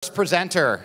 First presenter,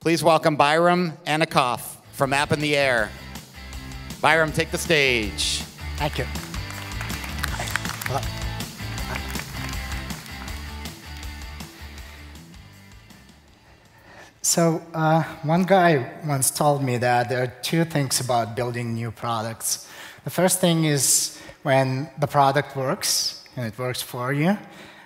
please welcome Bayram Annakov from App in the Air. Bayram, take the stage. Thank you. So one guy once told me that there are two things about building new products. The first thing is when the product works, and it works for you.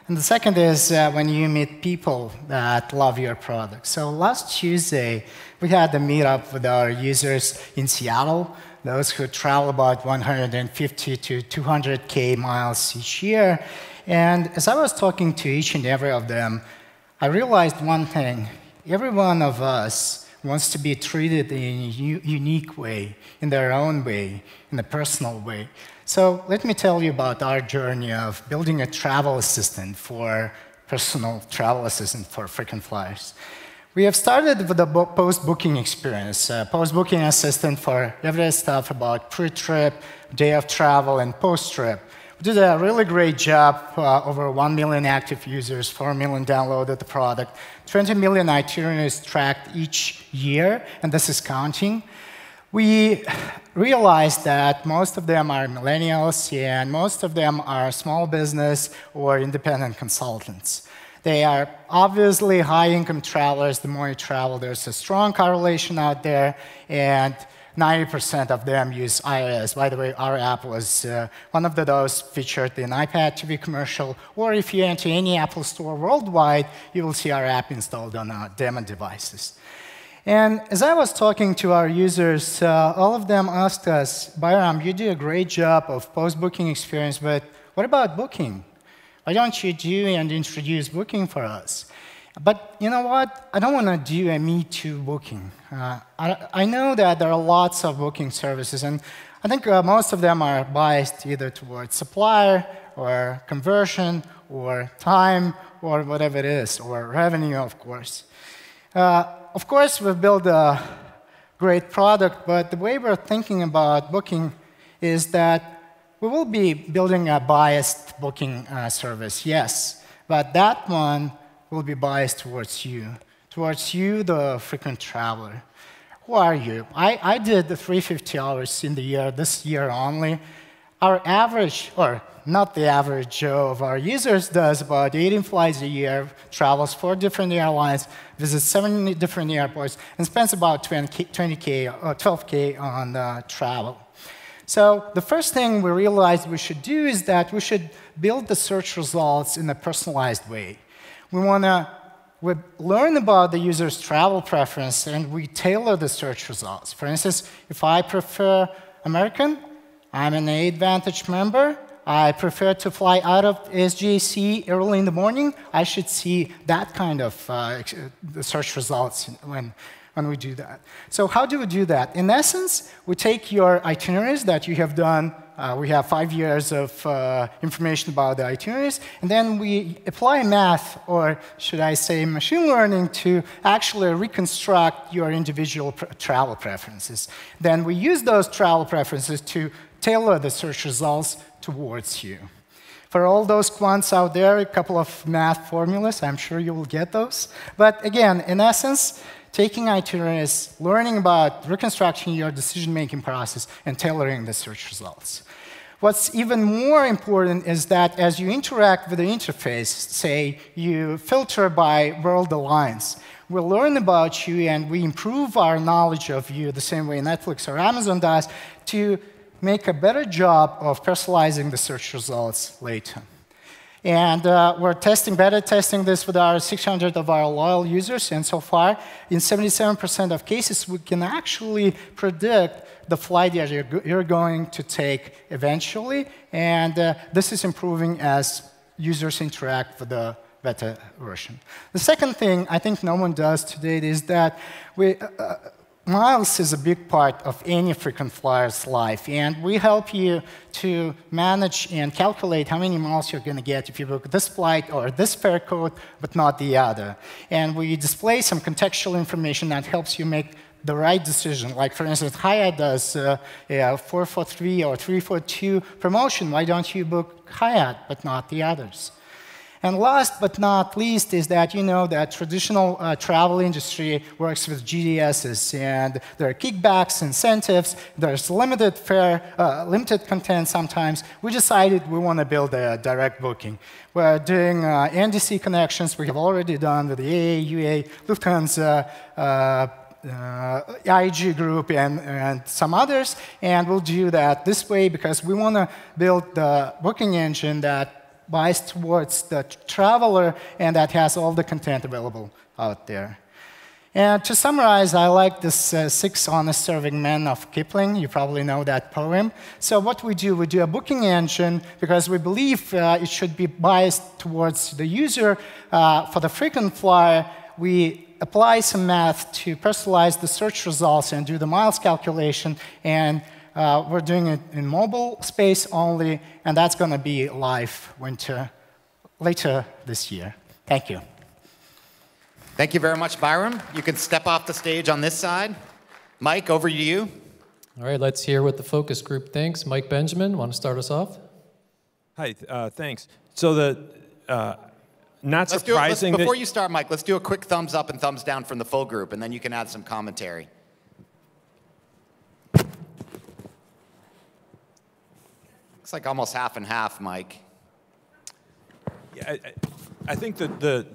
And the second is when you meet people that love your product. So last Tuesday, we had a meetup with our users in Seattle, those who travel about 150 to 200K miles each year. And as I was talking to each and every of them, I realized one thing. Every one of us wants to be treated in a unique way, in their own way, in a personal way. So let me tell you about our journey of building a travel assistant for personal travel assistant for frequent flyers. We have started with a post-booking experience, post-booking assistant for every stuff about pre-trip, day of travel, and post-trip. We did a really great job, over 1 million active users, 4 million downloaded the product, 20 million itineraries tracked each year, and this is counting. We realized that most of them are millennials, and most of them are small business or independent consultants. They are obviously high-income travelers. The more you travel, there's a strong correlation out there, and 90% of them use iOS. By the way, our app was one of those featured in iPad TV commercial, or if you enter any Apple store worldwide, you will see our app installed on demo devices. And as I was talking to our users, all of them asked us, Bayram, you do a great job of post-booking experience, but what about booking? Why don't you do and introduce booking for us? But you know what? I don't want to do a Me Too booking. I know that there are lots of booking services, and I think most of them are biased either towards supplier or conversion or time or whatever it is, or revenue, of course. Of course, we've built a great product, but the way we're thinking about booking is that we will be building a biased booking service, yes, but that one will be biased towards you, the frequent traveler. Who are you? I did the 350 hours in the year, this year only. Our average, or not the average Joe of our users, does about 18 flights a year, travels 4 different airlines, visits 7 different airports, and spends about 20K or 12K on travel. So the first thing we realized we should do is that we should build the search results in a personalized way. We learn about the user's travel preference, and we tailor the search results. For instance, if I prefer American, I'm an AAdvantage member, I prefer to fly out of SJC early in the morning, I should see that kind of search results when we do that. So how do we do that? In essence, we take your itineraries that you have done. We have 5 years of information about the itineraries, and then we apply math, or should I say machine learning, to actually reconstruct your individual travel preferences. Then we use those travel preferences to tailor the search results towards you. For all those quants out there, a couple of math formulas, I'm sure you will get those. But again, in essence, taking itineraries, learning about reconstructing your decision-making process, and tailoring the search results. What's even more important is that as you interact with the interface, say you filter by world alliance, we'll learn about you and we improve our knowledge of you the same way Netflix or Amazon does to make a better job of personalizing the search results later. And we're beta testing this with our 600 of our loyal users, and so far, in 77% of cases, we can actually predict the flight that you're going to take eventually, and this is improving as users interact with the beta version. The second thing I think no one does today is that miles is a big part of any frequent flyer's life, and we help you to manage and calculate how many miles you're going to get if you book this flight or this fare code, but not the other. And we display some contextual information that helps you make the right decision. Like, for instance, Hyatt does a 443 or 342 promotion. Why don't you book Hyatt, but not the others? And last but not least is that you know that traditional travel industry works with GDSs, and there are kickbacks, incentives, there's limited fare, limited content sometimes. We decided we want to build a direct booking. We're doing NDC connections. We have already done with the AA, UA, Lufthansa, IG Group, and some others, and we'll do that this way because we want to build the booking engine that biased towards the traveler and that has all the content available out there. And to summarize, I like this 6 Honest Serving Men of Kipling. You probably know that poem. So what we do a booking engine because we believe it should be biased towards the user. For the frequent flyer, we apply some math to personalize the search results and do the miles calculation. And we're doing it in mobile space only, and that's going to be live later this year. Thank you. Thank you very much, Bayram. You can step off the stage on this side. Mike, over to you. All right, let's hear what the focus group thinks. Mike Benjamin, want to start us off? Hi, thanks. So not surprising that... Before you start, Mike, let's do a quick thumbs up and thumbs down from the full group, and then you can add some commentary. Looks like almost half and half, Mike. Yeah, I think that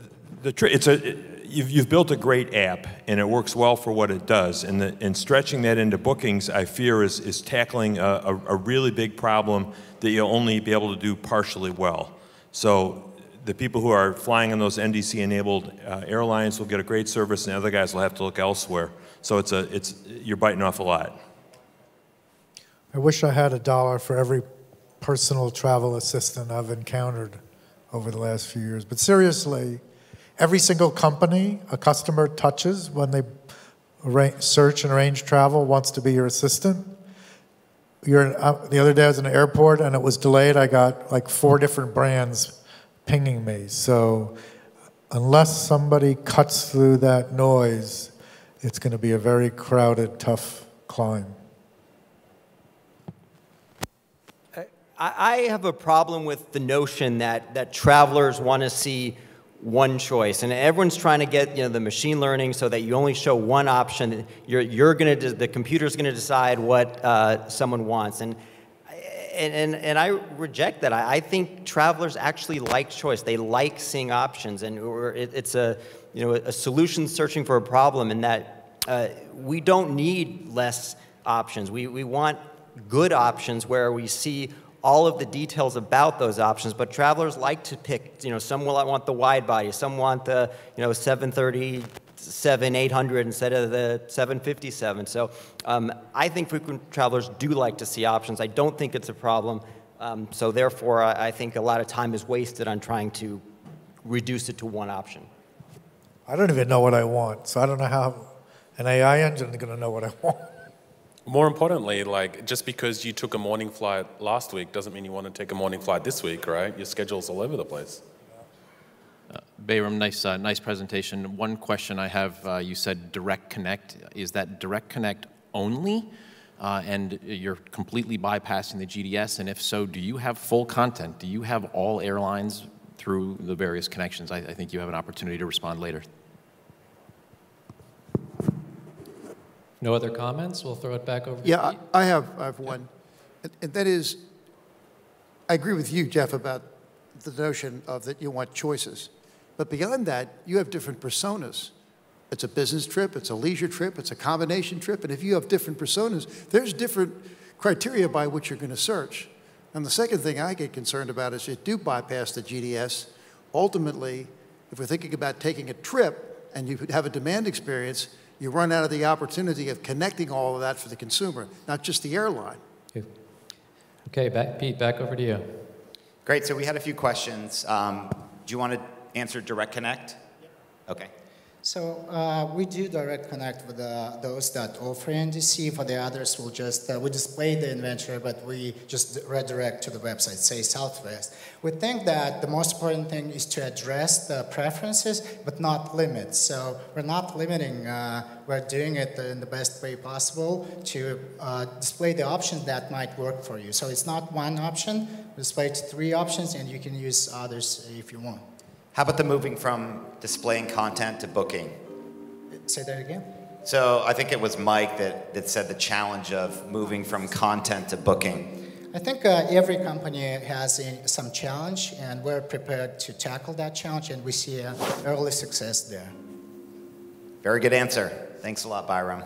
you've built a great app, and it works well for what it does. And stretching that into bookings, I fear, is tackling a really big problem that you'll only be able to do partially well. So the people who are flying on those NDC-enabled airlines will get a great service, and the other guys will have to look elsewhere. So you're biting off a lot. I wish I had $1 for every personal travel assistant I've encountered over the last few years. But seriously, every single company a customer touches when they search and arrange travel wants to be your assistant. The other day I was in an airport and it was delayed. I got like 4 different brands pinging me. So unless somebody cuts through that noise, it's going to be a very crowded, tough climb. I have a problem with the notion that travelers want to see one choice, and everyone's trying to get the machine learning so that you only show one option. The computer's going to decide what someone wants, and I reject that. I think travelers actually like choice. They like seeing options, and it's a solution searching for a problem. In that we don't need less options. We want good options where we see all of the details about those options, but travelers like to pick, some will want the wide body, some want the, 737-800 instead of the 757. So I think frequent travelers do like to see options. I don't think it's a problem. So therefore, I think a lot of time is wasted on trying to reduce it to one option. I don't even know what I want, so I don't know how an AI engine is going to know what I want. More importantly, just because you took a morning flight last week doesn't mean you want to take a morning flight this week, right? Your schedule's all over the place. Bayram, nice presentation. One question I have, you said direct connect. Is that direct connect only? And you're completely bypassing the GDS? And if so, do you have full content? Do you have all airlines through the various connections? I think you have an opportunity to respond later. No other comments? We'll throw it back over to Yeah, Pete. I have one. And that is, I agree with you, Jeff, about the notion of that you want choices. But beyond that, you have different personas. It's a business trip, it's a leisure trip, it's a combination trip, and if you have different personas, there's different criteria by which you're going to search. And the second thing I get concerned about is you do bypass the GDS. Ultimately, if we're thinking about taking a trip and you have a demand experience, you run out of the opportunity of connecting all of that for the consumer, not just the airline. Okay, Pete, back over to you. Great, so we had a few questions. Do you want to answer Direct Connect? Okay. So we do direct connect with those that offer NDC. For the others, we'll just we display the inventory, but we just redirect to the website, say Southwest. We think that the most important thing is to address the preferences, but not limit. So we're not limiting. We're doing it in the best way possible to display the options that might work for you. So it's not one option. We display 3 options, and you can use others if you want. How about the moving from displaying content to booking? Say that again? So I think it was Mike that said the challenge of moving from content to booking. I think every company has some challenge, and we're prepared to tackle that challenge, and we see early success there. Very good answer. Thanks a lot, Bayram.